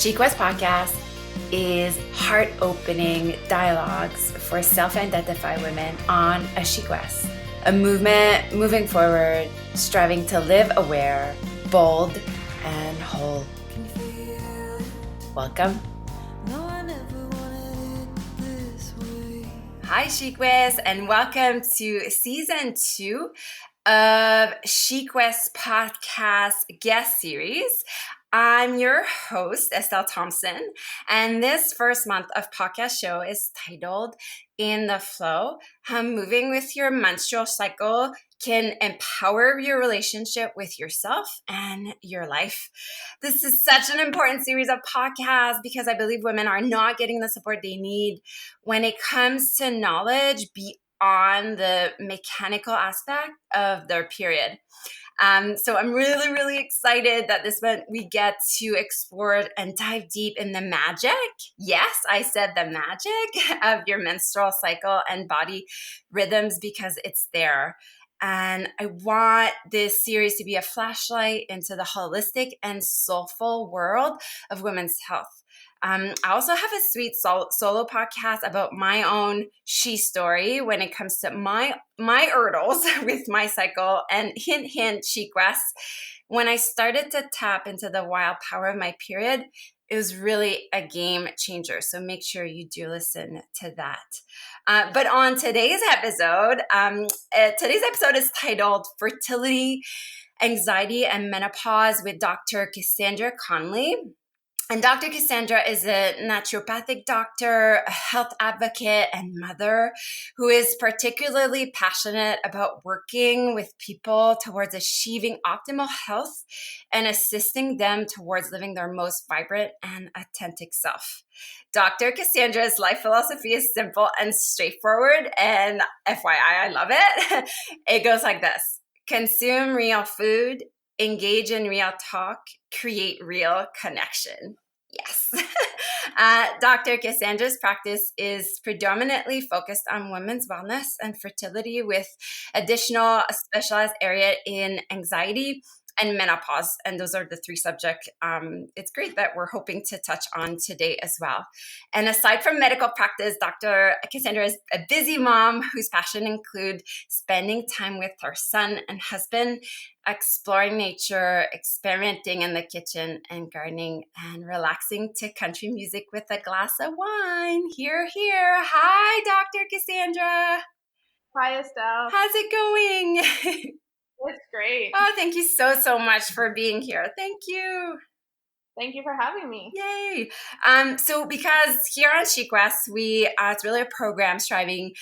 Chic West Podcast is heart-opening dialogues for self-identified women on a Chic West, a movement moving forward, striving to live aware, bold, and whole. Welcome. Hi, Chic West, and welcome to season 2 of Chic West Podcast guest series. I'm your host, Estelle Thompson, and this first month of podcast show is titled In the Flow, how moving with your menstrual cycle can empower your relationship with yourself and your life. This is such an important series of podcasts because I believe women are not getting the support they need when it comes to knowledge beyond the mechanical aspect of their period. So I'm really, really excited that this month we get to explore and dive deep in the magic. Yes, I said the magic of your menstrual cycle and body rhythms because it's there. And I want this series to be a flashlight into the holistic and soulful world of women's health. I also have a sweet solo podcast about my own she story when it comes to my hurdles with my cycle, and hint, hint, Chic West. When I started to tap into the wild power of my period, it was really a game changer. So make sure you do listen to that. But on today's episode is titled Fertility, Anxiety, and Menopause with Dr. Cassandra Connolly. And Dr. Cassandra is a naturopathic doctor, a health advocate, and mother who is particularly passionate about working with people towards achieving optimal health and assisting them towards living their most vibrant and authentic self. Dr. Cassandra's life philosophy is simple and straightforward, and FYI, I love it. It goes like this: consume real food, engage in real talk, create real connection. Yes. Dr. Cassandra's practice is predominantly focused on women's wellness and fertility with additional specialized area in anxiety and menopause. And those are the three subjects it's great that we're hoping to touch on today as well. And aside from medical practice, Dr. Cassandra is a busy mom whose passion include spending time with her son and husband, exploring nature, experimenting in the kitchen and gardening, and relaxing to country music with a glass of wine. Hear, hear. Hi, Dr. Cassandra. Hi, Estelle. How's it going? It's great. Oh, thank you so much for being here. Thank you. Thank you for having me. Yay. So because here on Chic West, it's really a program striving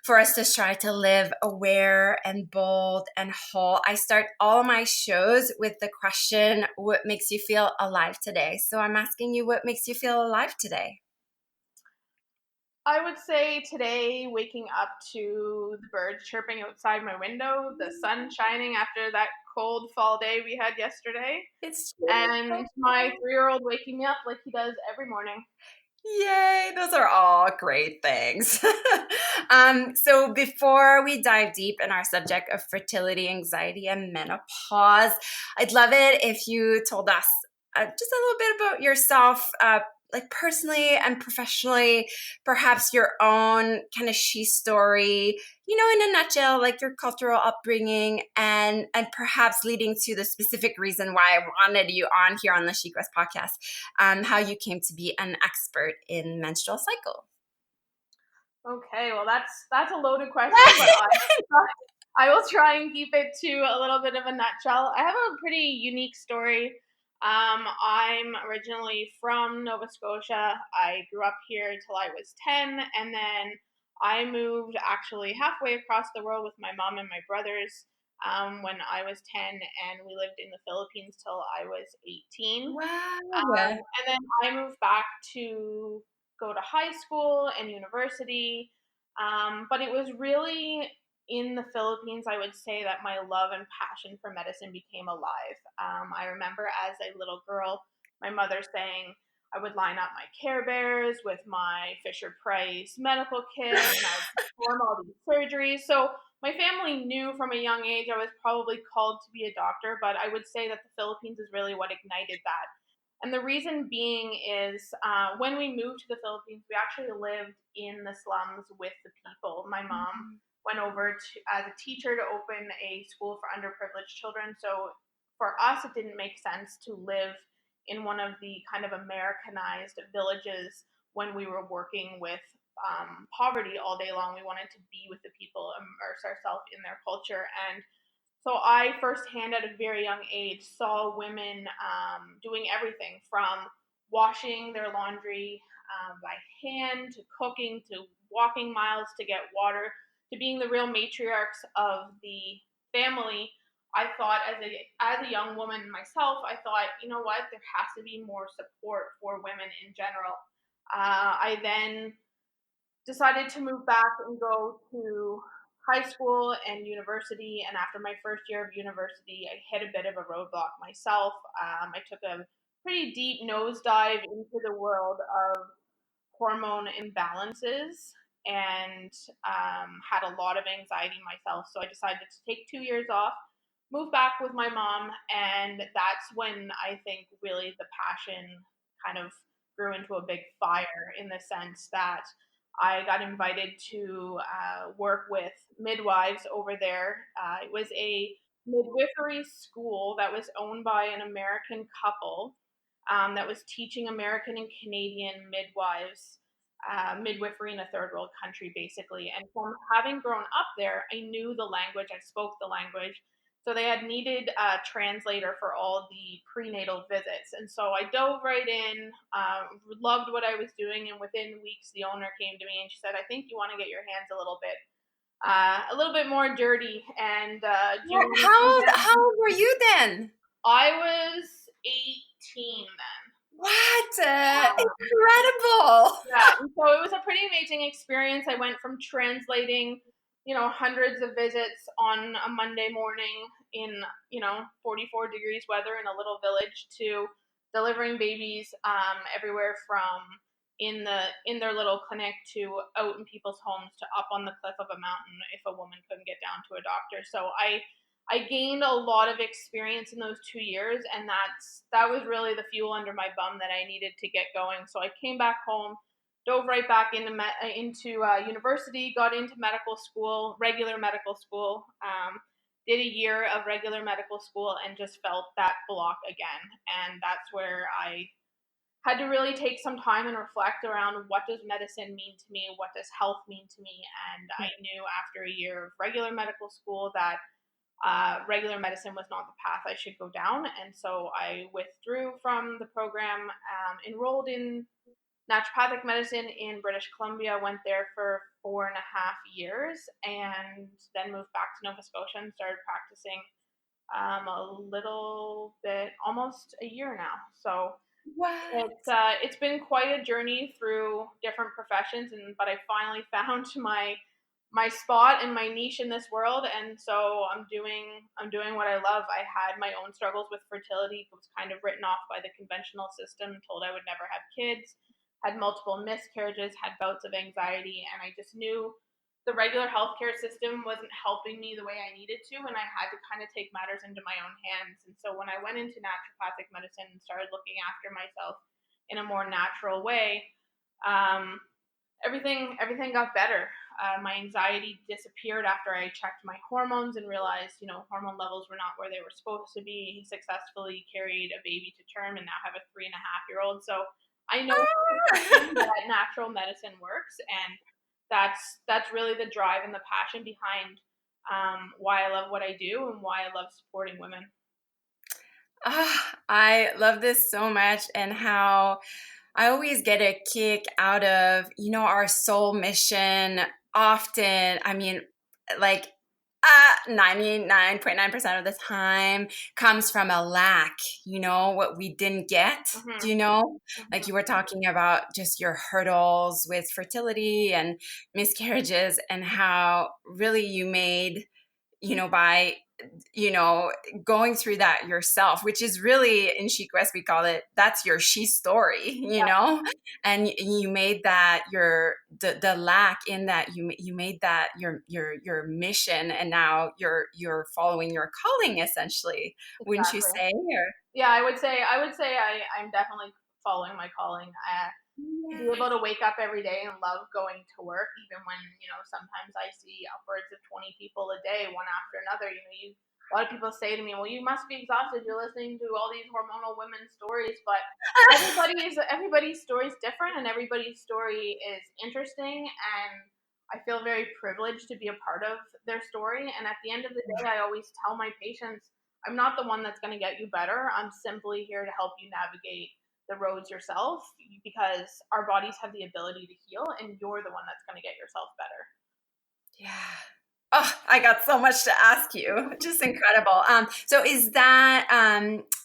for us to strive to live aware and bold and whole. I start all my shows with the question, what makes you feel alive today? So I'm asking you, what makes you feel alive today? I would say today, waking up to the birds chirping outside my window, the sun shining after that cold fall day we had yesterday, and my 3-year-old waking me up like he does every morning. Yay, those are all great things. So before we dive deep in our subject of fertility, anxiety, and menopause, I'd love it if you told us just a little bit about yourself, like personally and professionally, perhaps your own kind of she story, in a nutshell, like your cultural upbringing, and perhaps leading to the specific reason why I wanted you on here on the Chic West podcast, how you came to be an expert in menstrual cycle. Okay, well that's a loaded question, but I will try and keep it to a little bit of a nutshell. I have a pretty unique story. I'm originally from Nova Scotia. I grew up here till I was 10, and then I moved actually halfway across the world with my mom and my brothers when I was 10, and we lived in the Philippines till I was 18. Wow. And then I moved back to go to high school and university, but it was really in the Philippines, I would say, that my love and passion for medicine became alive. I remember as a little girl, my mother saying I would line up my Care Bears with my Fisher Price medical kit, and I would perform all these surgeries. So my family knew from a young age I was probably called to be a doctor, but I would say that the Philippines is really what ignited that. And the reason being is when we moved to the Philippines, we actually lived in the slums with the people. My mom went over as a teacher to open a school for underprivileged children. So for us, it didn't make sense to live in one of the kind of Americanized villages when we were working with poverty all day long. We wanted to be with the people, immerse ourselves in their culture. And so I firsthand at a very young age saw women doing everything from washing their laundry by hand to cooking to walking miles to get water to being the real matriarchs of the family. I thought as a young woman myself, I thought, you know what, there has to be more support for women in general. I then decided to move back and go to high school and university. And after my first year of university, I hit a bit of a roadblock myself. I took a pretty deep nosedive into the world of hormone imbalances and had a lot of anxiety myself. So I decided to take 2 years off, move back with my mom, and that's when I think really the passion kind of grew into a big fire in the sense that I got invited to work with midwives over there. It was a midwifery school that was owned by an American couple that was teaching American and Canadian midwives midwifery in a third world country, basically. And from having grown up there, I knew the language, I spoke the language. So they had needed a translator for all the prenatal visits. And so I dove right in, loved what I was doing. And within weeks, the owner came to me and she said, I think you want to get your hands a little bit more dirty. And during How old were you then? I was 18 then. What? Um, Incredible. Yeah, and so it was a pretty amazing experience. I went from translating, hundreds of visits on a Monday morning in, 44 degrees weather in a little village to delivering babies everywhere from in their little clinic to out in people's homes to up on the cliff of a mountain if a woman couldn't get down to a doctor. So I gained a lot of experience in those 2 years, and that was really the fuel under my bum that I needed to get going. So I came back home, dove right back into university, got into medical school, regular medical school, did a year of regular medical school, and just felt that block again. And that's where I had to really take some time and reflect around what does medicine mean to me, what does health mean to me, and I knew after a year of regular medical school that regular medicine was not the path I should go down. And so I withdrew from the program, enrolled in naturopathic medicine in British Columbia, went there for 4.5 years, and then moved back to Nova Scotia and started practicing a little bit, almost a year now. So What? it's been quite a journey through different professions, but I finally found my spot and my niche in this world, and so I'm doing what I love. I had my own struggles with fertility, was kind of written off by the conventional system, told I would never have kids, had multiple miscarriages, had bouts of anxiety, and I just knew the regular healthcare system wasn't helping me the way I needed to, and I had to kind of take matters into my own hands. And so when I went into naturopathic medicine and started looking after myself in a more natural way, um, everything got better. My anxiety disappeared after I checked my hormones and realized, hormone levels were not where they were supposed to be. Successfully carried a baby to term and now have a 3.5-year-old. So I know that natural medicine works, and that's really the drive and the passion behind why I love what I do and why I love supporting women. I love this so much, and how I always get a kick out of, our soul mission often. I mean, like 99.9% of the time comes from a lack, what we didn't get, like you were talking about just your hurdles with fertility and miscarriages, and how really you made, by going through that yourself, which is really in Chic West, we call it, that's your she story, and you made that the lack in that you made that your mission, and now you're following your calling essentially, wouldn't you Exactly. say? Or Yeah, I would say I'm definitely following my calling. To be able to wake up every day and love going to work, even when, sometimes I see upwards of 20 people a day, one after another. A lot of people say to me, well, you must be exhausted. You're listening to all these hormonal women's stories, but everybody's story is different, and everybody's story is interesting. And I feel very privileged to be a part of their story. And at the end of the day, I always tell my patients, I'm not the one that's going to get you better. I'm simply here to help you navigate the roads yourself, because our bodies have the ability to heal, and you're the one that's going to get yourself better. yeah. Oh, I got so much to ask you. Just incredible. So is that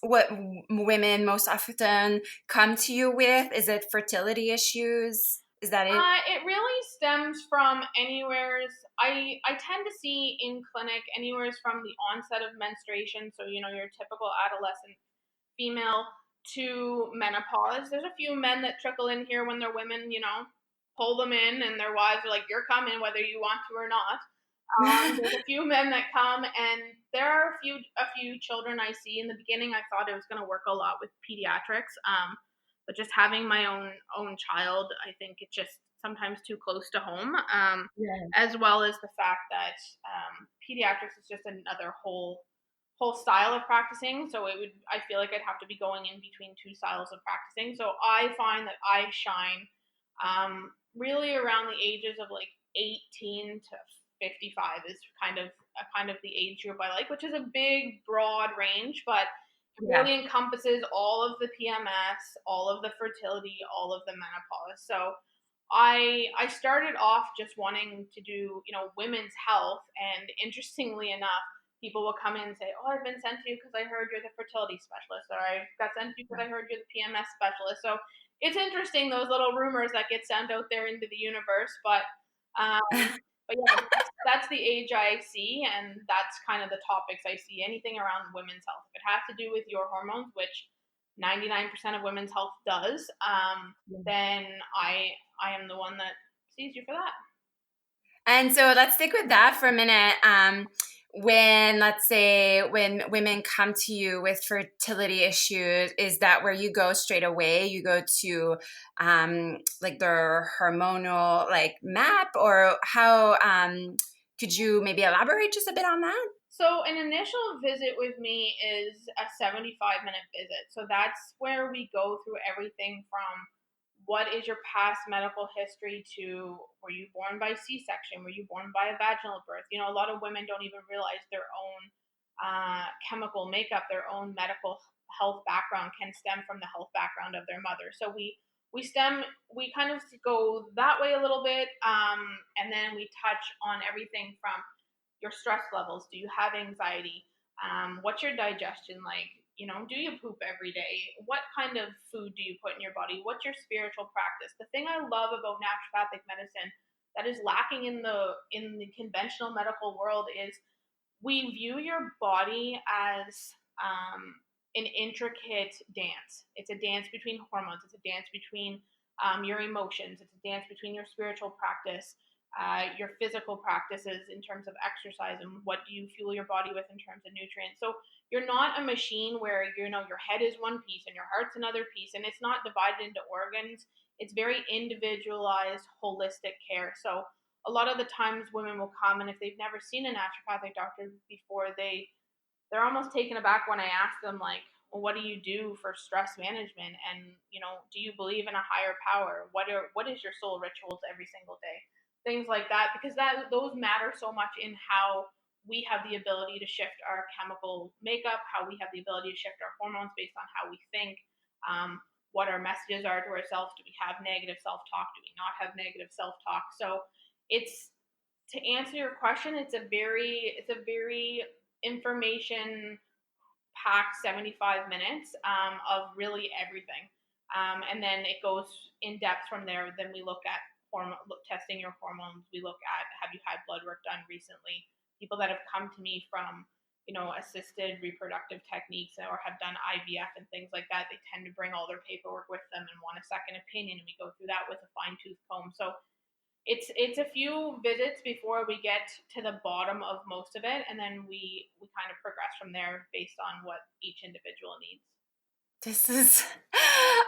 what women most often come to you with? Is it fertility issues? Is that it? It really stems from anywheres. I tend to see in clinic anywheres from the onset of menstruation, so your typical adolescent female, to menopause. There's a few men that trickle in here when they're women, pull them in, and their wives are like, "You're coming whether you want to or not." There's a few men that come, and there are a few children I see. In the beginning, I thought it was going to work a lot with pediatrics, but just having my own child, I think it's just sometimes too close to home. Yeah. As well as the fact that pediatrics is just another whole style of practicing. So I feel like I'd have to be going in between two styles of practicing. So I find that I shine really around the ages of like 18 to 55 is kind of the age group I like, which is a big broad range, but it Yeah. really encompasses all of the PMS, all of the fertility, all of the menopause. So I started off just wanting to do, women's health, and interestingly enough, people will come in and say, "Oh, I've been sent to you because I heard you're the fertility specialist," or "I got sent to you because I heard you're the PMS specialist." So it's interesting, those little rumors that get sent out there into the universe, but yeah, that's the age I see, and that's kind of the topics I see. Anything around women's health, if it has to do with your hormones, which 99% of women's health does, then I am the one that sees you for that. And so let's stick with that for a minute. When, let's say, when women come to you with fertility issues, is that where you go straight away? You go to like their hormonal like map, or how? Could you maybe elaborate just a bit on that? So an initial visit with me is a 75-minute visit. So that's where we go through everything from what is your past medical history to, were you born by C-section? Were you born by a vaginal birth? A lot of women don't even realize their own chemical makeup, their own medical health background can stem from the health background of their mother. So we kind of go that way a little bit, and then we touch on everything from your stress levels. Do you have anxiety? What's your digestion like? Do you poop every day? What kind of food do you put in your body? What's your spiritual practice? The thing I love about naturopathic medicine that is lacking in the conventional medical world is we view your body as an intricate dance. It's a dance between hormones. It's a dance between your emotions. It's a dance between your spiritual practice, your physical practices in terms of exercise, and what do you fuel your body with in terms of nutrients. So you're not a machine where your head is one piece and your heart's another piece, and it's not divided into organs. It's very individualized, holistic care. So a lot of the times women will come, and if they've never seen a naturopathic doctor before, they're almost taken aback when I ask them, like, well, what do you do for stress management, and do you believe in a higher power? What is your soul rituals every single day? Things like that, because those matter so much in how we have the ability to shift our chemical makeup, how we have the ability to shift our hormones based on how we think, what our messages are to ourselves. Do we have negative self-talk? Do we not have negative self-talk? So it's, to answer your question, it's a very information packed 75 minutes of really everything. And then it goes in depth from there. Then we look at testing your hormones. We look at, have you had blood work done recently? People that have come to me from assisted reproductive techniques or have done IVF and things like that, they tend to bring all their paperwork with them and want a second opinion, and we go through that with a fine-tooth comb. So it's a few visits before we get to the bottom of most of it, and then we kind of progress from there based on what each individual needs.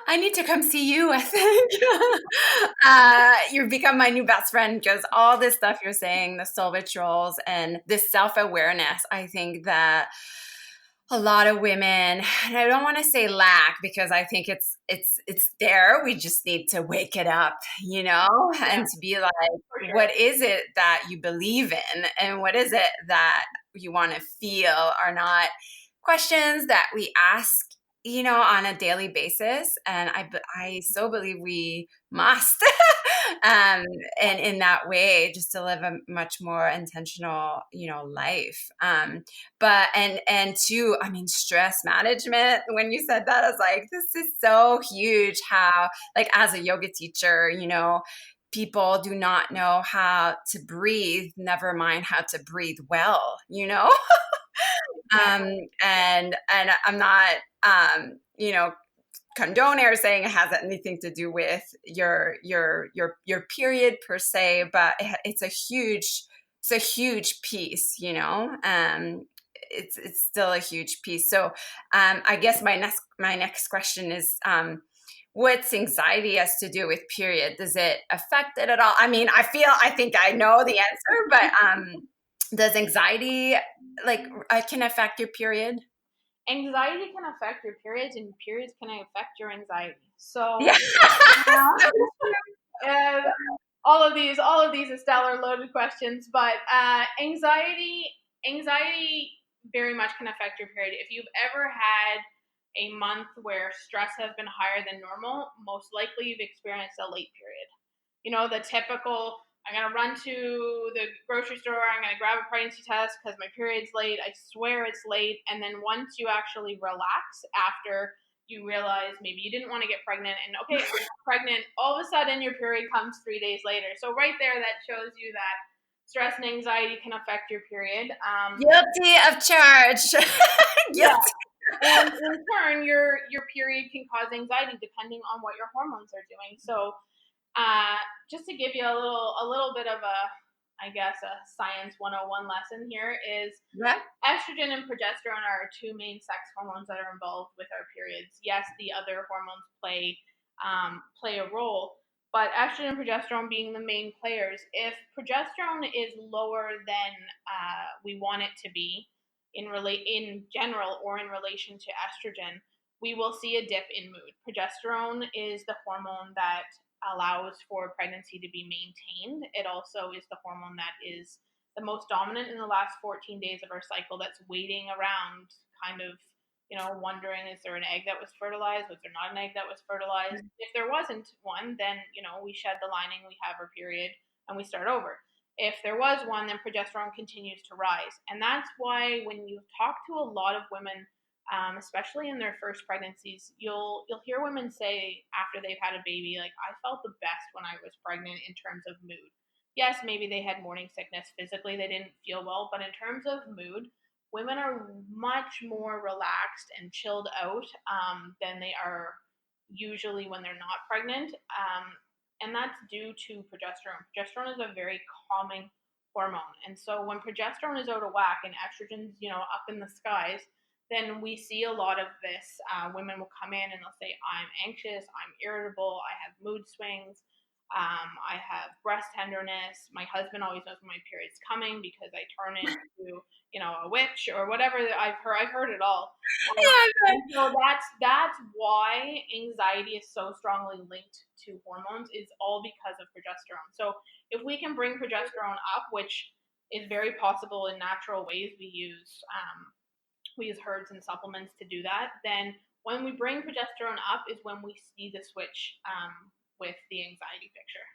I need to come see you, I think. You've become my new best friend because all this stuff you're saying, the soul rituals and this self-awareness, I think that a lot of women, and I don't want to say lack because I think it's there. We just need to wake it up, Yeah, and to be like, for sure. what is it that you believe in and what is it that you want to feel are not questions that we ask, on a daily basis. And I so believe we must, and in that way, just to live a much more intentional, life. But and two, I mean, stress management. When you said that, I was like, this is so huge. How, like, as a yoga teacher, people do not know how to breathe, never mind how to breathe well, and I'm not, condone or saying it has anything to do with your period per se, but it's a huge piece, it's still a huge piece. So I guess my next question is, what's anxiety has to do with period? Does it affect it at all? I mean, I think I know the answer, but does anxiety, like, can affect your period? Anxiety can affect your periods, and periods can affect your anxiety. So, Yeah. uh, all of these Estelle are loaded questions, but anxiety very much can affect your period. If you've ever had a month where stress has been higher than normal, most likely you've experienced a late period. The typical, I'm going to run to the grocery store, I'm going to grab a pregnancy test because my period's late, I swear it's late. And then once you actually relax after you realize maybe you didn't want to get pregnant, and okay, I'm pregnant, all of a sudden your period comes 3 days later. So right there, that shows you that stress and anxiety can affect your period. Guilty of charge. Yeah. Guilty. And in turn, your period can cause anxiety depending on what your hormones are doing. So just to give you a little bit of I guess, a science 101 lesson here is Yeah. estrogen and progesterone are our two main sex hormones that are involved with our periods. Yes, the other hormones play a role, but estrogen and progesterone being the main players. If progesterone is lower than we want it to be in general or in relation to estrogen, we will see a dip in mood. Progesterone is the hormone that allows for pregnancy to be maintained. It also is the hormone that is the most dominant in the last 14 days of our cycle, that's waiting around, kind of, wondering, is there an egg that was fertilized? Was there not an egg that was fertilized? If there wasn't one, then, we shed the lining, we have our period, and we start over. If there was one, then progesterone continues to rise. And that's why when you talk to a lot of women, especially in their first pregnancies, you'll hear women say after they've had a baby, like, I felt the best when I was pregnant in terms of mood. Yes, maybe they had morning sickness. Physically, they didn't feel well, but in terms of mood, women are much more relaxed and chilled out than they are usually when they're not pregnant. And that's due to progesterone. Progesterone is a very calming hormone. And so when progesterone is out of whack and estrogen's, up in the skies, then we see a lot of this. Women will come in and they'll say, I'm anxious, I'm irritable, I have mood swings, I have breast tenderness. My husband always knows when my period's coming because I turn into, a witch or whatever. I've heard it all. And so that's why anxiety is so strongly linked to hormones, is all because of progesterone. So if we can bring progesterone up, which is very possible in natural ways, we use herbs and supplements to do that, then when we bring progesterone up is when we see the switch with the anxiety picture.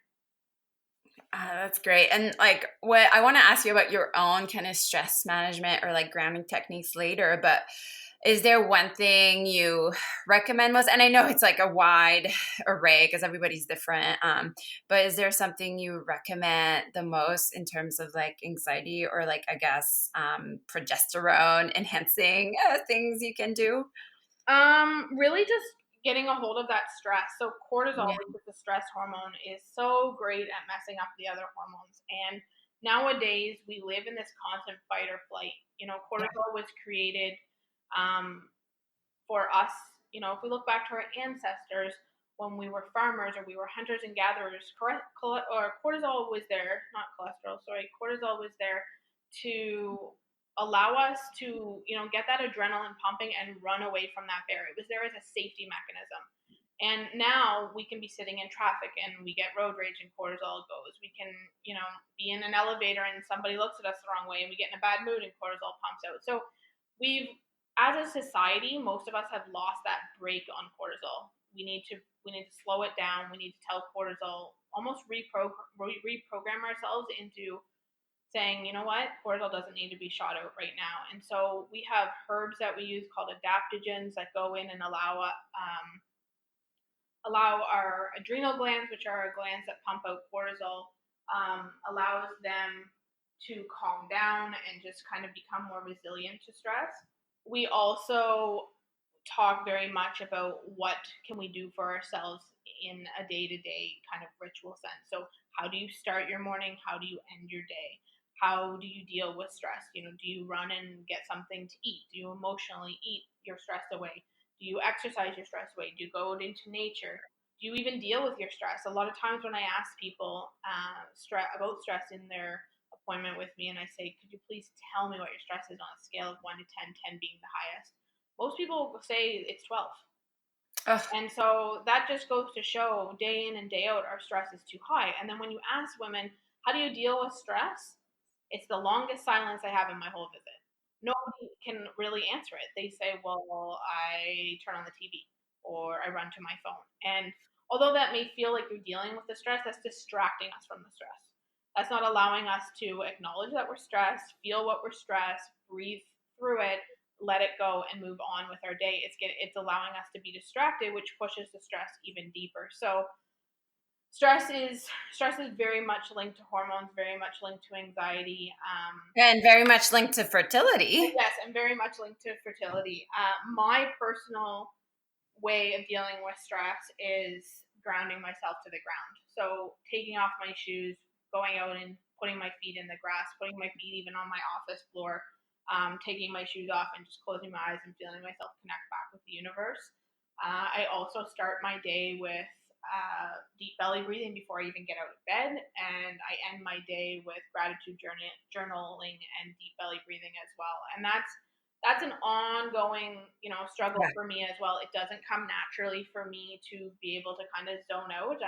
That's great. And like, what I want to ask you about your own kind of stress management or like grounding techniques later, but Is there one thing you recommend most? And I know it's like a wide array because everybody's different. But is there something you recommend the most in terms of like anxiety or like, I guess, progesterone enhancing things you can do? Really just getting a hold of that stress. So cortisol, Yeah. which is the stress hormone, is so great at messing up the other hormones. And nowadays we live in this constant fight or flight. Yeah. Cortisol was created um, for us. If we look back to our ancestors when we were farmers or we were hunters and gatherers, or cortisol was there, not cholesterol, sorry, cortisol was there to allow us to, get that adrenaline pumping and run away from that bear. It was there as a safety mechanism. And now we can be sitting in traffic and we get road rage and cortisol goes. We can, be in an elevator and somebody looks at us the wrong way and we get in a bad mood and cortisol pumps out. So we've, as a society, most of us have lost that brake on cortisol. We need to slow it down. We need to tell cortisol, almost reprogram ourselves into saying, you know what, cortisol doesn't need to be shot out right now. And so we have herbs that we use called adaptogens that go in and allow our adrenal glands, which are our glands that pump out cortisol, allows them to calm down and just kind of become more resilient to stress. We also talk very much about what can we do for ourselves in a day-to-day kind of ritual sense. So how do you start your morning? How do you end your day? How do you deal with stress? Do you run and get something to eat? Do you emotionally eat your stress away? Do you exercise your stress away? Do you go out into nature? Do you even deal with your stress? A lot of times when I ask people about stress in their appointment with me and I say, could you please tell me what your stress is on a scale of 1 to 10, 10 being the highest? Most people will say it's 12. Oh, And so that just goes to show day in and day out our stress is too high. And then when you ask women, how do you deal with stress? It's the longest silence I have in my whole visit. Nobody can really answer it. They say, well, I turn on the TV or I run to my phone. And although that may feel like you're dealing with the stress, that's distracting us from the stress. That's not allowing us to acknowledge that we're stressed, feel what we're stressed, breathe through it, let it go and move on with our day. It's allowing us to be distracted, which pushes the stress even deeper. So stress is very much linked to hormones, very much linked to anxiety. and very much linked to fertility. Yes, and very much linked to fertility. My personal way of dealing with stress is grounding myself to the ground. So taking off my shoes, going out and putting my feet in the grass, putting my feet even on my office floor, taking my shoes off and just closing my eyes and feeling myself connect back with the universe. I also start my day with deep belly breathing before I even get out of bed, and I end my day with gratitude journaling and deep belly breathing as well. And that's an ongoing, struggle Yeah. for me as well. It doesn't come naturally for me to be able to kind of zone out.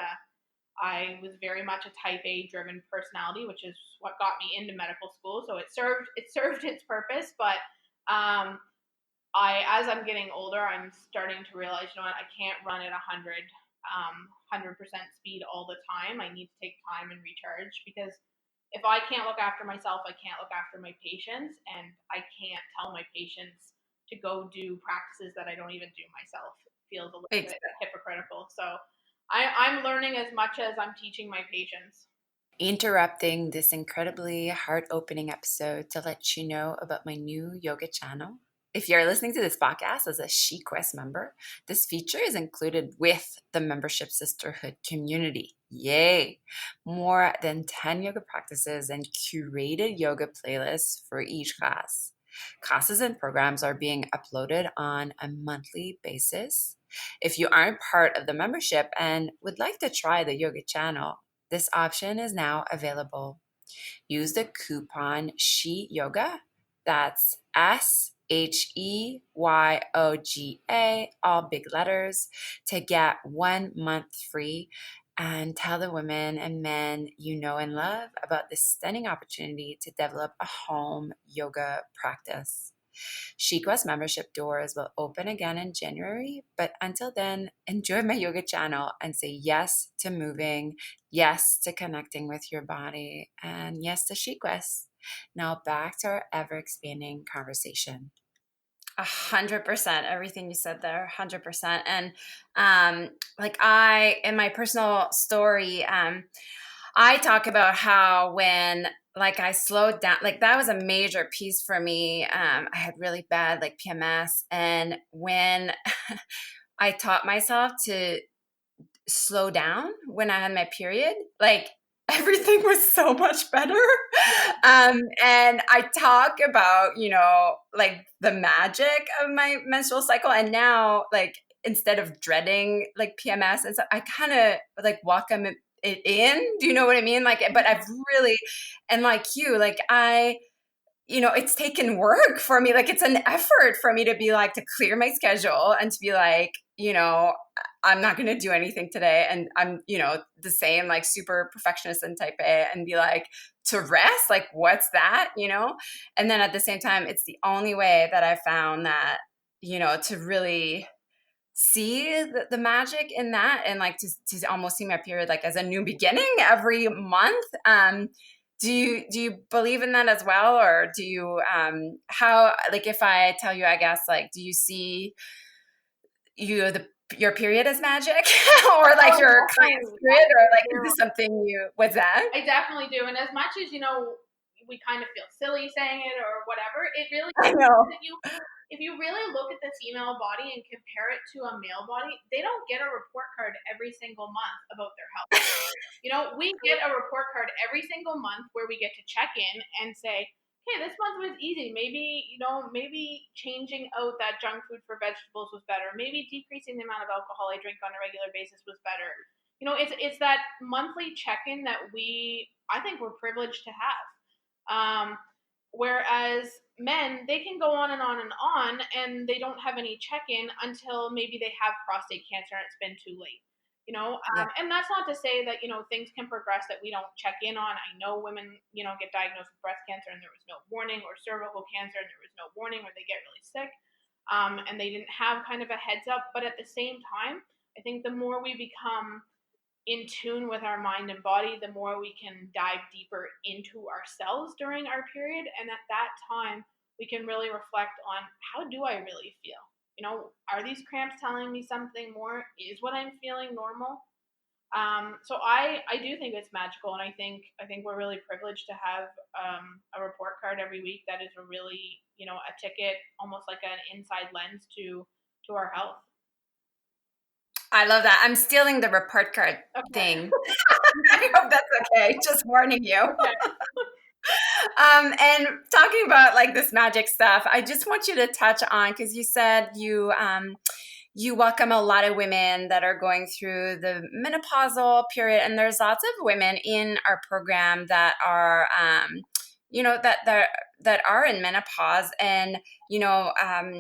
I was very much a type A driven personality, which is what got me into medical school. So it served its purpose, but um, as I'm getting older, I'm starting to realize, I can't run at 100% speed all the time. I need to take time and recharge because if I can't look after myself, I can't look after my patients, and I can't tell my patients to go do practices that I don't even do myself. It feels a little bit hypocritical. So I'm learning as much as I'm teaching my patients. Interrupting this incredibly heart opening episode to let you know about my new yoga channel. If you're listening to this podcast as a SheQuest member, this feature is included with the membership sisterhood community. Yay! More than 10 yoga practices and curated yoga playlists for each class. Classes and programs are being uploaded on a monthly basis. If you aren't part of the membership and would like to try the yoga channel, this option is now available. Use the coupon SHEYOGA, that's SHEYOGA, all big letters, to get 1 month free and tell the women and men you know and love about this stunning opportunity to develop a home yoga practice. SheQuest membership doors will open again in January, but until then, enjoy my yoga channel and say yes to moving, yes to connecting with your body, and yes to SheQuest. Now back to our ever expanding conversation. 100%. Everything you said there, 100%. And like in my personal story, I talk about how when like I slowed down, like that was a major piece for me. I had really bad like PMS, and when I taught myself to slow down when I had my period, like everything was so much better. And I talk about, like the magic of my menstrual cycle. And now, like, instead of dreading like PMS and stuff, I kind of like welcome it in. Do you know what I mean? Like, but I've really, and like you, like, it's taken work for me. Like, it's an effort for me to be like, to clear my schedule and to be like, I'm not going to do anything today. And I'm, the same, like super perfectionist and type A, and be like, to rest, like, what's that, And then at the same time, it's the only way that I found that, to really see the magic in that, and like to almost see my period like as a new beginning every month. Do you believe in that as well, or do you how, like, if I tell you, I guess, like, do you see your period as magic or like Oh, your client's definitely, period, or like is definitely. this something you what's that? I definitely do. And as much as, we kind of feel silly saying it or whatever, it really I know. if you really look at the female body and compare it to a male body, they don't get a report card every single month about their health. We get a report card every single month where we get to check in and say, hey, this month was easy. Maybe changing out that junk food for vegetables was better. Maybe decreasing the amount of alcohol I drink on a regular basis was better. It's that monthly check-in that I think we're privileged to have. Whereas men, they can go on and on and on, and they don't have any check-in until maybe they have prostate cancer and it's been too late. Yeah. And that's not to say that things can progress that we don't check in on. I know women get diagnosed with breast cancer and there was no warning, or cervical cancer and there was no warning, or they get really sick, and they didn't have kind of a heads up. But at the same time, I think the more we become in tune with our mind and body, the more we can dive deeper into ourselves during our period. And at that time, we can really reflect on, how do I really feel? Are these cramps telling me something more? Is what I'm feeling normal? So I do think it's magical, and I think we're really privileged to have a report card every week that is a really a ticket, almost like an inside lens to our health. I love that. I'm stealing the report card Okay. thing. I hope that's okay. Just warning you. Okay. And talking about like this magic stuff, I just want you to touch on, because you said you welcome a lot of women that are going through the menopausal period, and there's lots of women in our program that are that are in menopause. And I've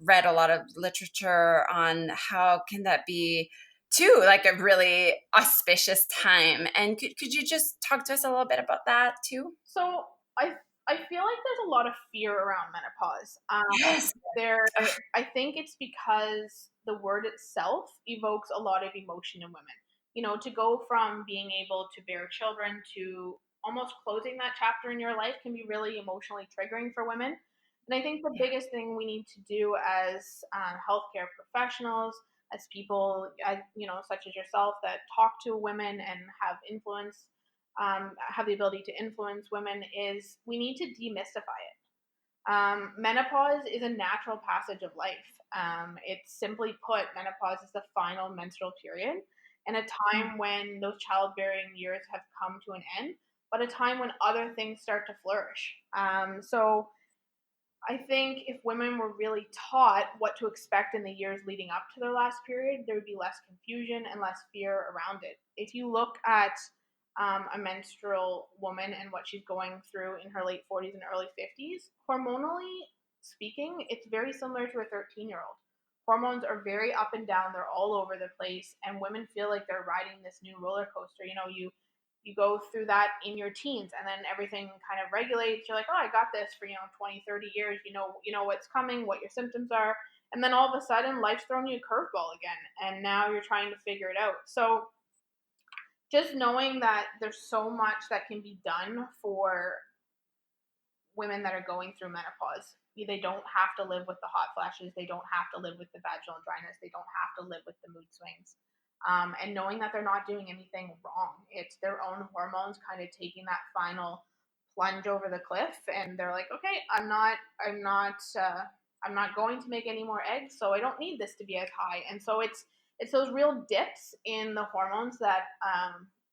read a lot of literature on how can that be too, like a really auspicious time. And could you just talk to us a little bit about that too? So I feel like there's a lot of fear around menopause. Yes. There, I think it's because the word itself evokes a lot of emotion in women. To go from being able to bear children to almost closing that chapter in your life can be really emotionally triggering for women. And I think the biggest thing we need to do as healthcare professionals, as people, such as yourself, that talk to women and have the ability to influence women, is we need to demystify it. Menopause is a natural passage of life. It's simply put, menopause is the final menstrual period, and a time when those childbearing years have come to an end, but a time when other things start to flourish. So I think if women were really taught what to expect in the years leading up to their last period, there would be less confusion and less fear around it. If you look at a menstrual woman and what she's going through in her late 40s and early 50s, hormonally speaking, it's very similar to a 13-year-old. Hormones are very up and down, they're all over the place, and women feel like they're riding this new roller coaster. You go through that in your teens, and then everything kind of regulates. You're like, oh, I got this for 20, 30 years. You know what's coming, what your symptoms are, and then all of a sudden life's thrown you a curveball again, and now you're trying to figure it out. So just knowing that there's so much that can be done for women that are going through menopause. They don't have to live with the hot flashes. They don't have to live with the vaginal dryness. They don't have to live with the mood swings. And knowing that they're not doing anything wrong, it's their own hormones kind of taking that final plunge over the cliff, and they're like, okay, I'm not going to make any more eggs, so I don't need this to be as high. And so it's those real dips in the hormones that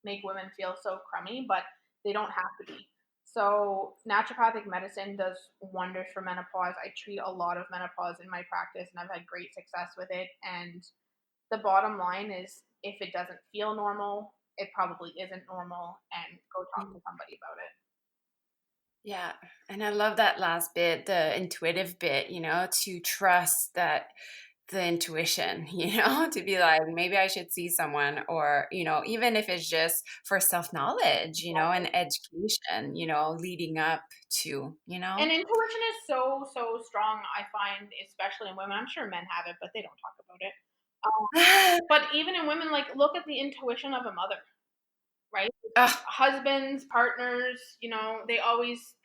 make women feel so crummy, but they don't have to be. So naturopathic medicine does wonders for menopause. I treat a lot of menopause in my practice, and I've had great success with it. And the bottom line is, if it doesn't feel normal, it probably isn't normal, and go talk to somebody about it. Yeah. And I love that last bit, the intuitive bit, to trust that the intuition, to be like, maybe I should see someone, or, even if it's just for self-knowledge, and education, leading up to. And intuition is so, so strong, I find, especially in women. I'm sure men have it, but they don't talk about it. But even in women, like, look at the intuition of a mother, right? Ugh. Husbands, partners, they always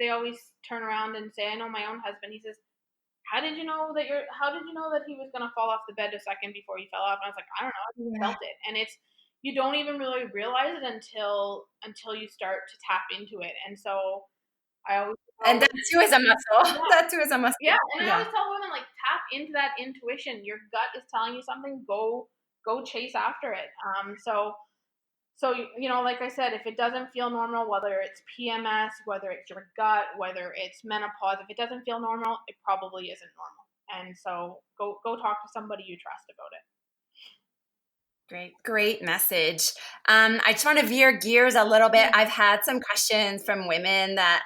turn around and say, I know my own husband. He says, how did you know that he was gonna fall off the bed a second before he fell off? And I was like, I don't know, I just Yeah. felt it. And it's, you don't even really realize it until you start to tap into it. And so I always And tell, that too is a muscle. yeah, That too is a muscle. yeah, and I Yeah. always tell women, like, tap into that intuition. Your gut is telling you something. Go chase after it. So like I said, if it doesn't feel normal, whether it's PMS, whether it's your gut, whether it's menopause, if it doesn't feel normal, it probably isn't normal. And so go talk to somebody you trust about it. Great message. I just want to veer gears a little bit. I've had some questions from women that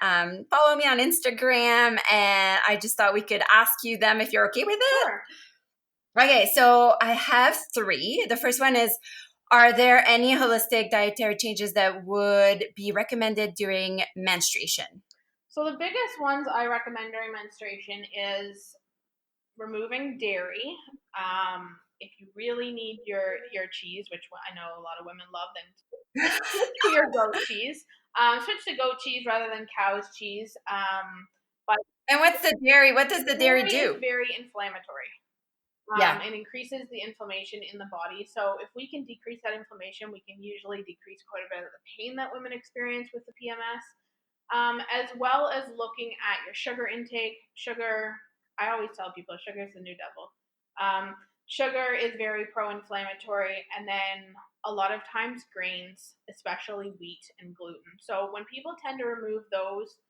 follow me on Instagram, and I just thought we could ask you them if you're okay with it. Sure. Okay, so I have 3. The first one is, are there any holistic dietary changes that would be recommended during menstruation? So the biggest ones I recommend during menstruation is removing dairy. If you really need your cheese, which I know a lot of women love, then switch to your goat cheese. Switch to goat cheese rather than cow's cheese. But And what's the dairy? What does the dairy dairy is do? very inflammatory. Yeah. It increases the inflammation in the body. So if we can decrease that inflammation, we can usually decrease quite a bit of the pain that women experience with the PMS, as well as looking at your sugar intake. Sugar, I always tell people, sugar is the new devil. Sugar is very pro-inflammatory, and then a lot of times grains, especially wheat and gluten. So when people tend to remove those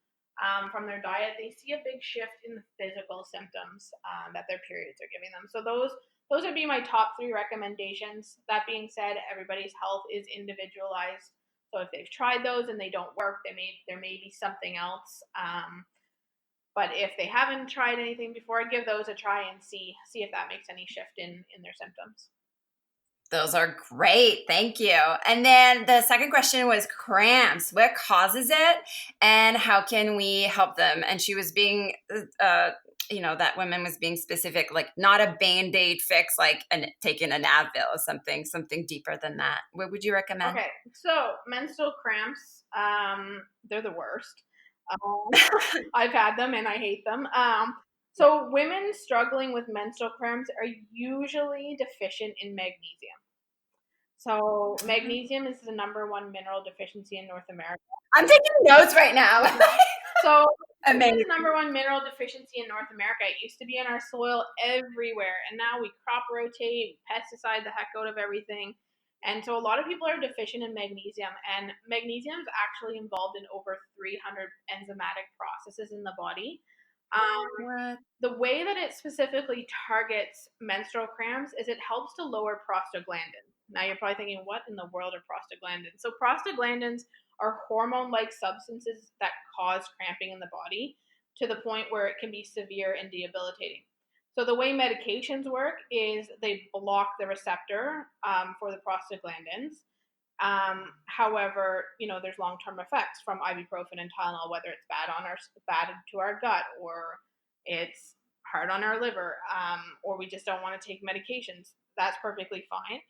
from their diet, they see a big shift in the physical symptoms that their periods are giving them. So those would be my top 3 recommendations. That being said, everybody's health is individualized. So if they've tried those and they don't work, there may be something else. But if they haven't tried anything before, give those a try and see if that makes any shift in their symptoms. Those are great. Thank you. And then the second question was cramps. What causes it and how can we help them? And she was being, that woman was being specific, like not a Band-Aid fix, like taking an Advil or something deeper than that. What would you recommend? Okay, so menstrual cramps, they're the worst. I've had them and I hate them. So women struggling with menstrual cramps are usually deficient in magnesium. So magnesium is the #1 mineral deficiency in North America. I'm taking notes right now. So Amazing. it's the #1 mineral deficiency in North America. It used to be in our soil everywhere, and now we crop rotate, pesticide the heck out of everything. And so a lot of people are deficient in magnesium, and magnesium is actually involved in over 300 enzymatic processes in the body. What? The way that it specifically targets menstrual cramps is it helps to lower prostaglandins. Now you're probably thinking, what in the world are prostaglandins? So prostaglandins are hormone-like substances that cause cramping in the body to the point where it can be severe and debilitating. So the way medications work is they block the receptor for the prostaglandins. However, there's long-term effects from ibuprofen and Tylenol, whether it's bad to our gut, or it's hard on our liver, or we just don't want to take medications. That's perfectly fine.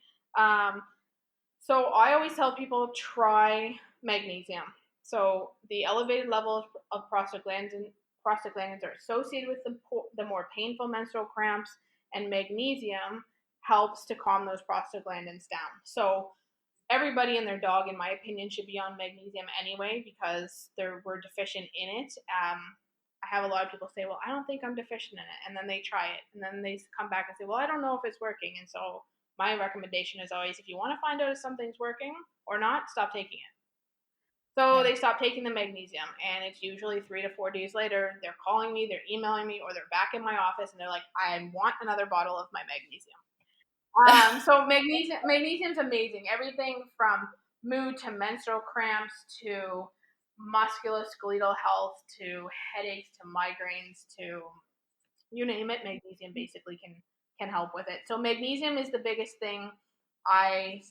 So I always tell people, try magnesium. So the elevated levels of prostaglandins prostaglandins are associated with the more painful menstrual cramps, and magnesium helps to calm those prostaglandins down. So everybody and their dog, in my opinion, should be on magnesium anyway because we're deficient in it. I have a lot of people say, well, I don't think I'm deficient in it. And then they try it. And then they come back and say, well, I don't know if it's working. And so my recommendation is always, if you want to find out if something's working or not, stop taking it. So they stop taking the magnesium, and it's usually 3 to 4 days later, they're calling me, they're emailing me, or they're back in my office, and they're like, I want another bottle of my magnesium. So magnesium's amazing. Everything from mood to menstrual cramps to musculoskeletal health to headaches to migraines to you name it. Magnesium basically can help with it. So magnesium is the biggest thing I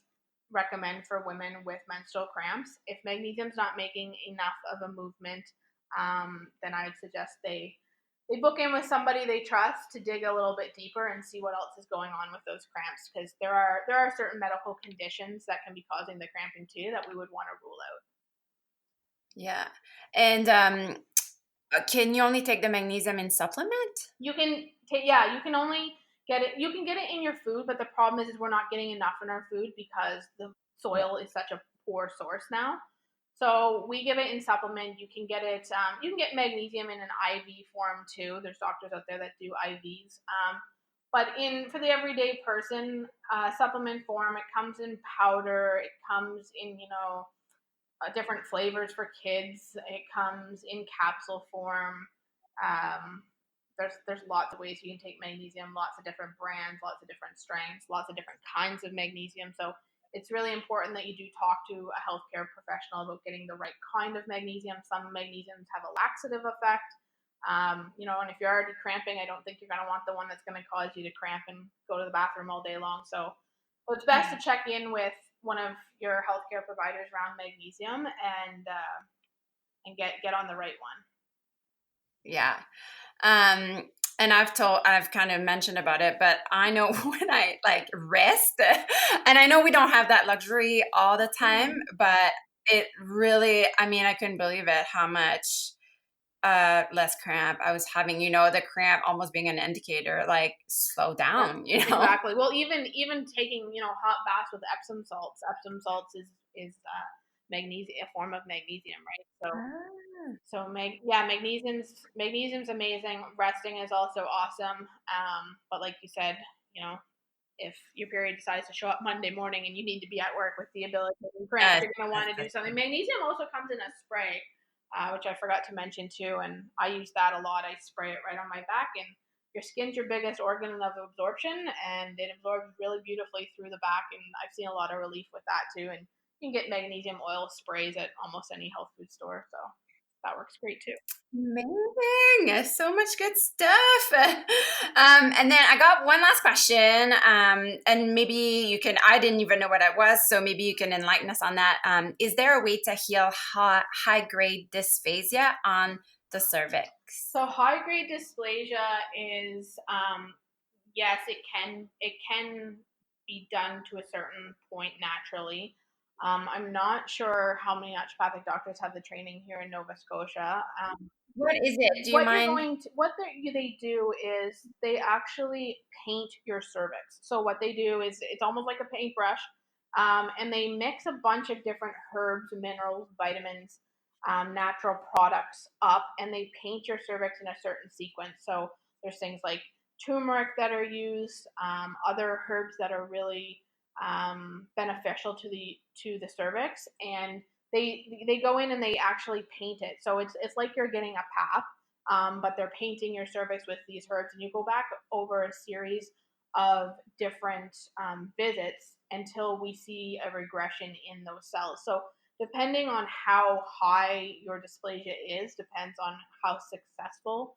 recommend for women with menstrual cramps. If magnesium's not making enough of a movement, then I'd suggest they book in with somebody they trust to dig a little bit deeper and see what else is going on with those cramps, because there are certain medical conditions that can be causing the cramping too that we would want to rule out. Yeah. And can you only take the magnesium in supplement? You can you can only get it. You can get it in your food, but the problem is we're not getting enough in our food because the soil is such a poor source now. So we give it in supplement. You can get it. You can get magnesium in an IV form too. There's doctors out there that do IVs. But for the everyday person, supplement form, it comes in powder. It comes in different flavors for kids. It comes in capsule form. There's lots of ways you can take magnesium. Lots of different brands, lots of different strengths, lots of different kinds of magnesium. So it's really important that you do talk to a healthcare professional about getting the right kind of magnesium. Some magnesiums have a laxative effect. And if you're already cramping, I don't think you're going to want the one that's going to cause you to cramp and go to the bathroom all day long. So it's best to check in with one of your healthcare providers around magnesium and get on the right one. Yeah. And I've kind of mentioned about it, but I know when I rest, and I know we don't have that luxury all the time, but it really, I couldn't believe it, how much less cramp I was having, the cramp almost being an indicator, like slow down, Exactly. Well, even taking, hot baths with Epsom salts. Epsom salts is magnesium, a form of magnesium, right? So magnesium's amazing. Resting is also awesome. But like you said, if your period decides to show up Monday morning and you need to be at work with the ability to cramp, you're going to want to do something. Magnesium also comes in a spray, which I forgot to mention too, and I use that a lot. I spray it right on my back, and your skin's your biggest organ of absorption, and it absorbs really beautifully through the back, and I've seen a lot of relief with that too. And you can get magnesium oil sprays at almost any health food store, so that works great too. Amazing. So much good stuff. And then I got one last question. And maybe I didn't even know what it was, so maybe you can enlighten us on that. Is there a way to heal high grade dysphagia on the cervix? So high grade dysplasia is, yes, it can be done to a certain point naturally. I'm not sure how many naturopathic doctors have the training here in Nova Scotia. What is it? Do you mind? What they do is they actually paint your cervix. So what they do is it's almost like a paintbrush, and they mix a bunch of different herbs, minerals, vitamins, natural products up, and they paint your cervix in a certain sequence. So there's things like turmeric that are used, other herbs that are really beneficial to the cervix, and they go in and they actually paint it. So it's like you're getting a pap, but they're painting your cervix with these herbs, and you go back over a series of different visits until we see a regression in those cells. So depending on how high your dysplasia is, depends on how successful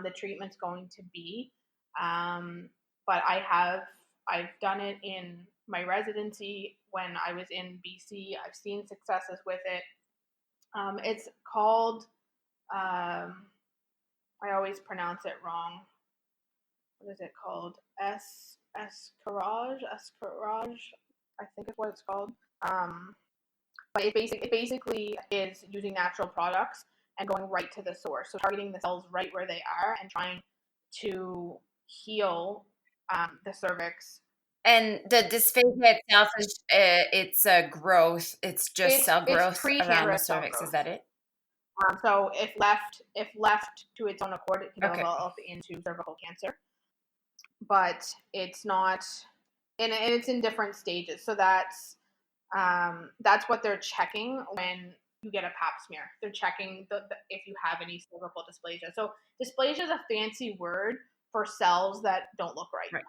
the treatment's going to be. But I've done it in my residency when I was in BC. I've seen successes with it. It's called, I always pronounce it wrong. What is it called? Escarage, I think is what it's called. But it basically is using natural products and going right to the source. So targeting the cells right where they are and trying to heal the cervix. And the dysphagia itself is it's a growth. It's just cell It's growth around the precancerous cell cervix. Is growth. that it? So if left to its own accord, it can Okay. develop into cervical cancer. But it's not, and it's in different stages. So that's what they're checking when you get a pap smear. They're checking if you have any cervical dysplasia. So dysplasia is a fancy word for cells that don't look right. Right.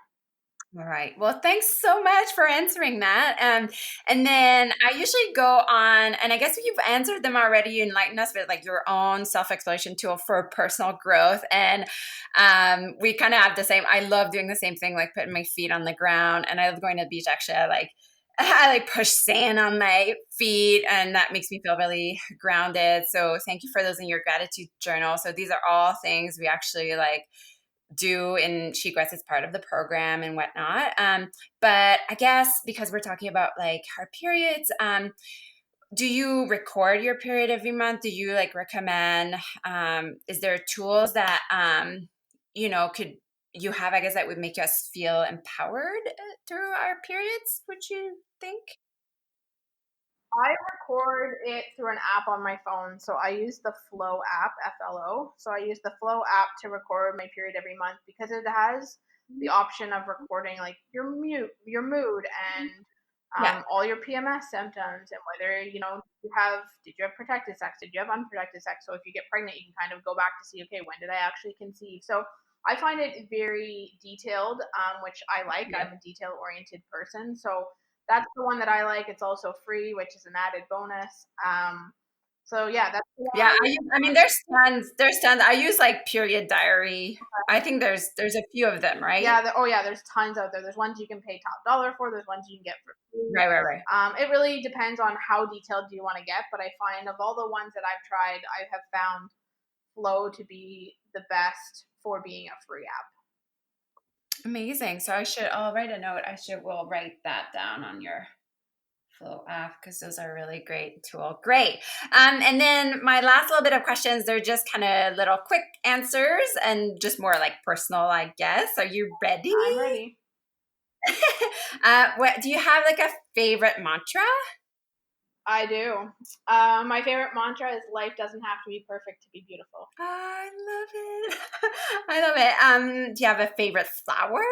All right. Well, thanks so much for answering that. And then I usually go on, and I guess you've answered them already. You enlightened us with like your own self-exploration tool for personal growth. And we kind of have the same. I love doing the same thing, like putting my feet on the ground. And I love going to the beach. Actually, I like push sand on my feet, and that makes me feel really grounded. So thank you for those in your gratitude journal. So these are all things we actually like do in Shequest as part of the program and whatnot. But I guess because we're talking about like our periods, do you record your period every month? Do you like recommend? Is there tools that could you have? I guess that would make us feel empowered through our periods. Would you think? I record it through an app on my phone. So I use the Flow app, FLO. So I use the Flow app to record my period every month because it has the option of recording like your mood, and Yeah. all your PMS symptoms, and whether did you have protected sex, did you have unprotected sex. So if you get pregnant, you can kind of go back to see, okay, when did I actually conceive? So I find it very detailed, which I like. Yeah. I'm a detail oriented person, so that's the one that I like. It's also free, which is an added bonus. So yeah, that's the one Yeah, I I mean, there's tons. There's tons. I use like Period Diary. I think there's a few of them, right? Yeah, oh yeah, there's tons out there. There's ones you can pay top dollar for. There's ones you can get for free. Right, right, right. It really depends on how detailed you want to get, but I find of all the ones that I've tried, I have found Flow to be the best for being a free app. Amazing. So I'll write a note. We'll write that down on your Flow app because those are a really great tool. Great. And then my last little bit of questions, they're just kind of little quick answers and just more like personal, I guess. Are you ready? I'm ready. What do you have like a favorite mantra? I do. My favorite mantra is life doesn't have to be perfect to be beautiful. I love it. I love it. Do you have a favorite flower?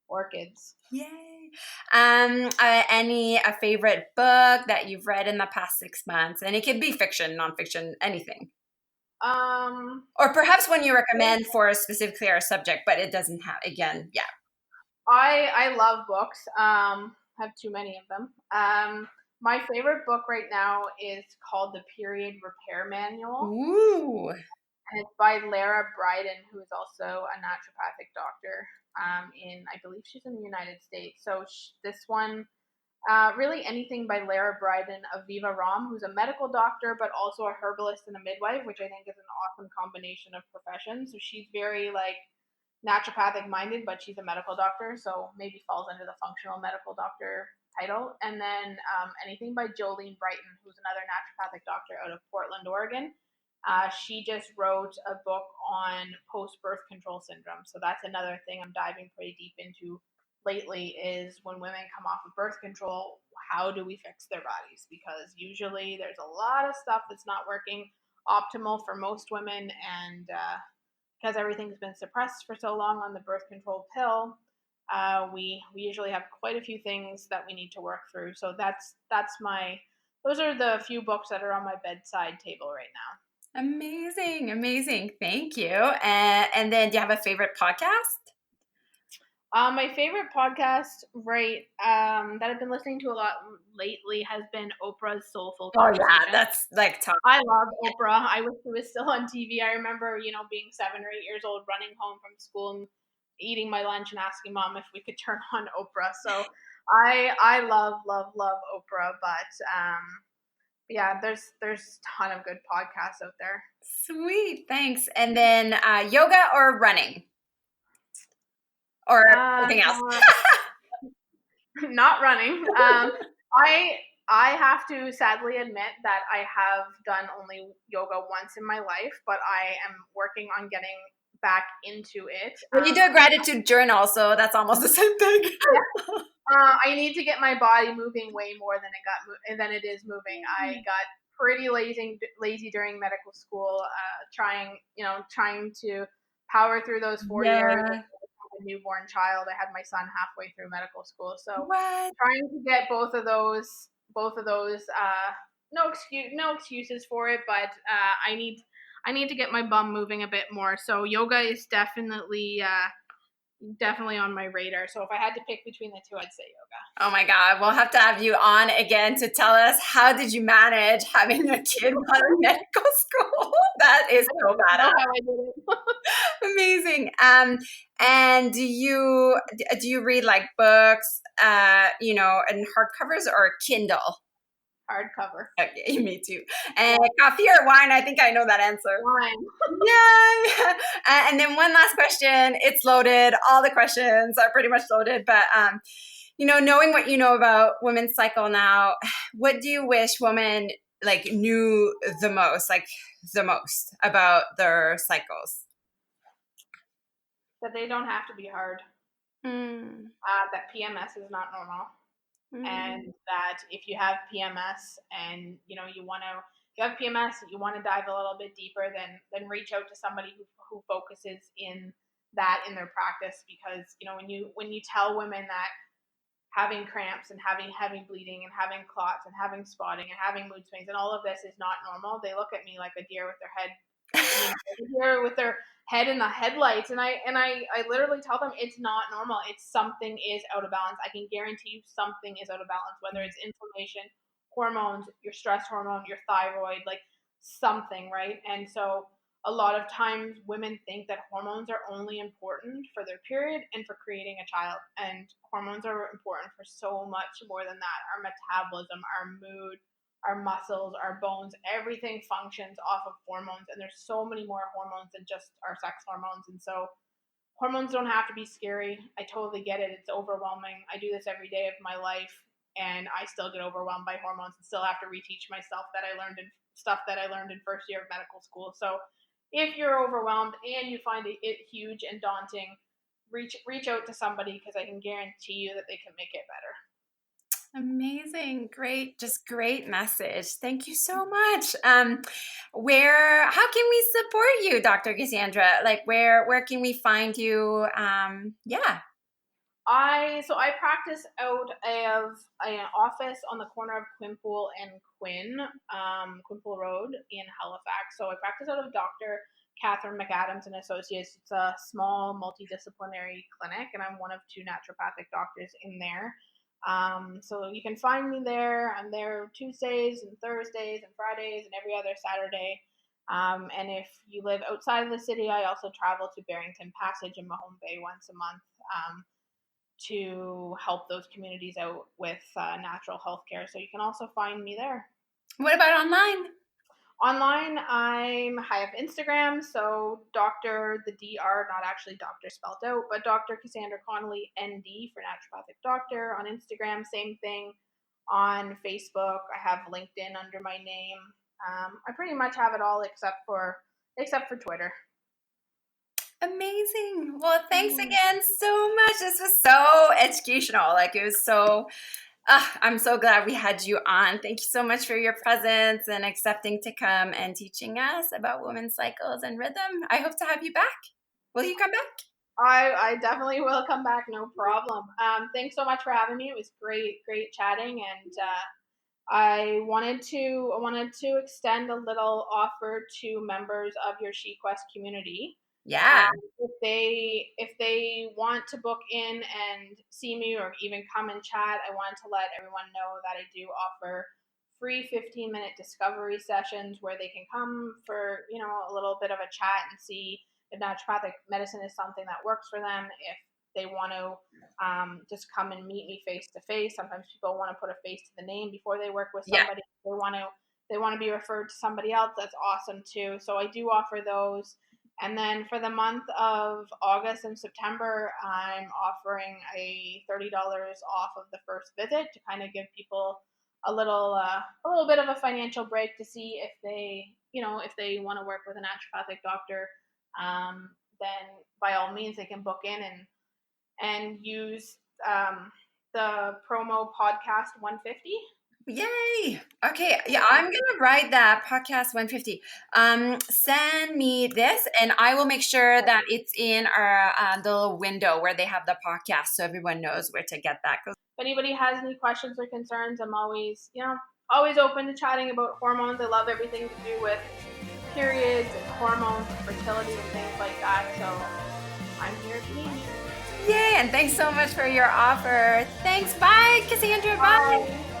Orchids. Yay. A favorite book that you've read in the past 6 months? And it could be fiction, nonfiction, anything. Or perhaps one you recommend for specifically our subject, but it doesn't have, again, yeah. I love books. Have too many of them. My favorite book right now is called The Period Repair Manual. Ooh. And it's by Lara Bryden, who is also a naturopathic doctor. I believe she's in the United States. So this one, really anything by Lara Bryden, Aviva Ram, who's a medical doctor, but also a herbalist and a midwife, which I think is an awesome combination of professions. So she's very like naturopathic minded, but she's a medical doctor, so maybe falls under the functional medical doctor title. And then anything by Jolene Brighton, who's another naturopathic doctor out of Portland, Oregon. She just wrote a book on post-birth control syndrome. So that's another thing I'm diving pretty deep into lately is when women come off of birth control, how do we fix their bodies? Because usually there's a lot of stuff that's not working optimal for most women, and because everything's been suppressed for so long on the birth control pill, we usually have quite a few things that we need to work through. So those are the few books that are on my bedside table right now. Amazing, amazing. Thank you. And then do you have a favorite podcast? My favorite podcast, that I've been listening to a lot lately has been Oprah's Soulful Conversation. Oh yeah, that's like top. I love Oprah. I wish it was still on TV. I remember, being 7 or 8 years old, running home from school and eating my lunch and asking mom if we could turn on Oprah. So I love, love, love Oprah. But yeah, there's a ton of good podcasts out there. Sweet, thanks. And then yoga or running? Or anything else? Not running. I have to sadly admit that I have done only yoga once in my life, but I am working on getting back into it. Well, you do a gratitude journal, so that's almost the same thing. Yeah. I need to get my body moving way more than it is moving. I got pretty lazy during medical school, trying to power through those 4 years. Yeah. A newborn child. I had my son halfway through medical school, so What? trying to get both of those. No excuses for it, but I need to get my bum moving a bit more. So yoga is definitely on my radar. So if I had to pick between the two, I'd say yoga. Oh my God, we'll have to have you on again to tell us how did you manage having a kid while in medical school? That is so I badass. know how I did it. Amazing. And do you read like books, and hardcovers or Kindle? Hardcover. Okay, me too. And coffee or wine? I think I know that answer. Wine. Yeah. And then one last question. It's loaded. All the questions are pretty much loaded, but knowing what you know about women's cycle now, what do you wish women like knew the most about their cycles? That they don't have to be hard. Mm. That PMS is not normal. Mm. And that if you have PMS and you have PMS and you want to dive a little bit deeper, then reach out to somebody who focuses in that in their practice, because when you tell women that having cramps and having heavy bleeding and having clots and having spotting and having mood swings and all of this is not normal, they look at me like a deer with their head here with their head in the headlights, and I literally tell them it's not normal. It's something is out of balance. I can guarantee you something is out of balance, whether it's inflammation, hormones, your stress hormone, your thyroid, like something, right? And so a lot of times women think that hormones are only important for their period and for creating a child, and hormones are important for so much more than that. Our metabolism, our mood, our muscles, our bones, everything functions off of hormones. And there's so many more hormones than just our sex hormones. And so hormones don't have to be scary. I totally get it. It's overwhelming. I do this every day of my life, and I still get overwhelmed by hormones and still have to reteach myself stuff that I learned in first year of medical school. So if you're overwhelmed and you find it huge and daunting, reach out to somebody, because I can guarantee you that they can make it better. Amazing. Great. Just great message. Thank you so much. How can we support you, Dr. Cassandra? Like where can we find you? Yeah. I practice out of an office on the corner of Quinpool and Quinpool Road in Halifax. So I practice out of Dr. Catherine McAdams and Associates. It's a small multidisciplinary clinic, and I'm one of two naturopathic doctors in there. So you can find me there. I'm there Tuesdays and Thursdays and Fridays and every other Saturday. And if you live outside of the city, I also travel to Barrington Passage in Mahone Bay once a month. To help those communities out with natural health care. So you can also find me there. What about online? Online, I have Instagram, so Dr. the DR, not actually doctor spelled out, but Dr. Cassandra Connolly, ND for naturopathic doctor on Instagram. Same thing on Facebook. I have LinkedIn under my name. I pretty much have it all except for Twitter. Amazing. Well, thanks again so much. This was so educational. Like it was so I'm so glad we had you on. Thank you so much for your presence and accepting to come and teaching us about women's cycles and rhythm. I hope to have you back. Will you come back? I definitely will come back, no problem. Thanks so much for having me. It was great chatting, and I wanted to extend a little offer to members of your SheQuest community. Yeah. If they want to book in and see me or even come and chat, I wanted to let everyone know that I do offer free 15-minute discovery sessions where they can come for a little bit of a chat and see if naturopathic medicine is something that works for them. If they want to just come and meet me face to face. Sometimes people want to put a face to the name before they work with somebody. Yeah. They want to be referred to somebody else. That's awesome too. So I do offer those. And then for the month of August and September, I'm offering a $30 off of the first visit to kind of give people a little bit of a financial break to see if they, if they want to work with a naturopathic doctor, then by all means they can book in and use the promo podcast 150. Yay! Okay, yeah, I'm gonna write that podcast 150. Send me this, and I will make sure that it's in our the little window where they have the podcast, so everyone knows where to get that. If anybody has any questions or concerns, I'm always, always open to chatting about hormones. I love everything to do with periods and hormones and fertility and things like that. So I'm here if you need me. Yay! And thanks so much for your offer. Thanks. Bye, Cassandra. Bye. Bye.